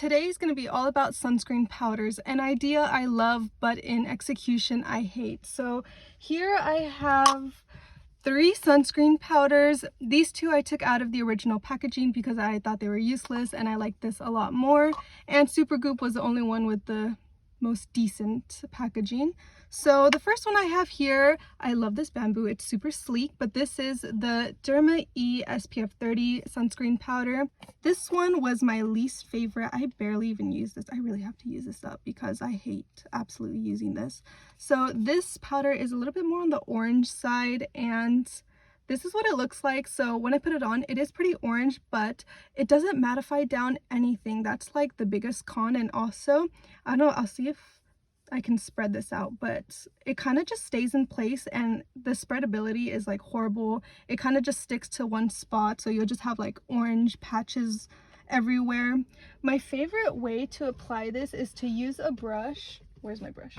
Today is going to be all about sunscreen powders, an idea I love but in execution I hate. So here I have 3 sunscreen powders. These 2 I took out of the original packaging because I thought they were useless and I liked this a lot more. And Supergoop was the only one with the most decent packaging. So the first one I have here, I love this bamboo, it's super sleek, but this is the Derma E SPF 30 sunscreen powder. This one was my least favorite. I barely even use this. I really have to use this up because I hate absolutely using this. So this powder is a little bit more on the orange side, and this is what it looks like. So when I put it on, it is pretty orange, but it doesn't mattify down anything. That's like the biggest con. And also, I don't know, I'll see if I can spread this out, but it kind of just stays in place, and the spreadability is like horrible. It kind of just sticks to one spot, so you'll just have like orange patches everywhere. My favorite way to apply this is to use a brush. Where's my brush?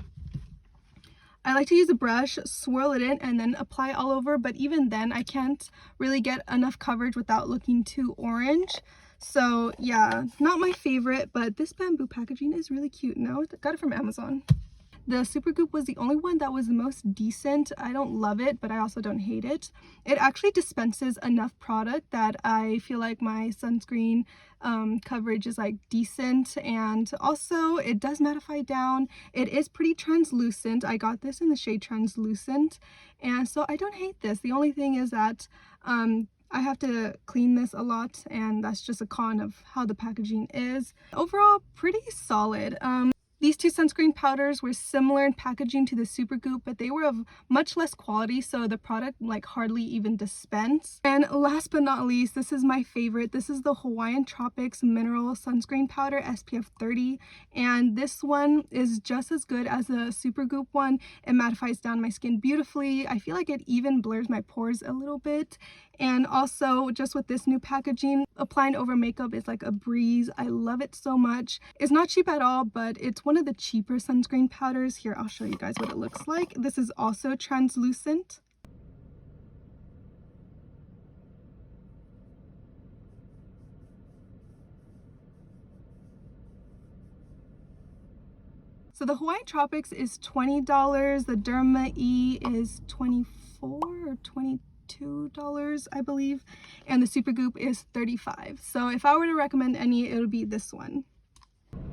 I like to use a brush, swirl it in, and then apply all over, but even then I can't really get enough coverage without looking too orange. So yeah, not my favorite, but this bamboo packaging is really cute. No, got it from Amazon. The Supergoop was the only one that was the most decent. I don't love it, but I also don't hate it. It actually dispenses enough product that I feel like my sunscreen coverage is like decent, and also it does mattify down. It is pretty translucent. I got this in the shade translucent, and so I don't hate this. The only thing is that I have to clean this a lot, and that's just a con of how the packaging is. Overall, pretty solid. These 2 sunscreen powders were similar in packaging to the Supergoop, but they were of much less quality, so the product like hardly even dispensed. And last but not least, this is my favorite. This is the Hawaiian Tropics Mineral Sunscreen Powder SPF 30, and this one is just as good as the Supergoop one. It mattifies down my skin beautifully. I feel like it even blurs my pores a little bit. And also, just with this new packaging, applying over makeup is like a breeze. I love it so much. It's not cheap at all, but it's one of the cheaper sunscreen powders. Here, I'll show you guys what it looks like. This is also translucent. So the Hawaiian Tropics is $20. The Derma E is $24 or $22, I believe, and the Supergoop is $35. So if I were to recommend any, it would be this one.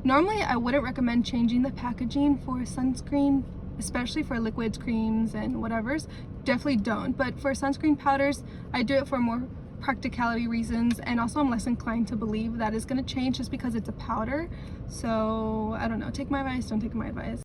Normally I wouldn't recommend changing the packaging for sunscreen, especially for liquids, creams, and whatevers. Definitely don't. But for sunscreen powders, I do it for more practicality reasons, and also I'm less inclined to believe that it's going to change just because it's a powder. So I don't know, take my advice, don't take my advice.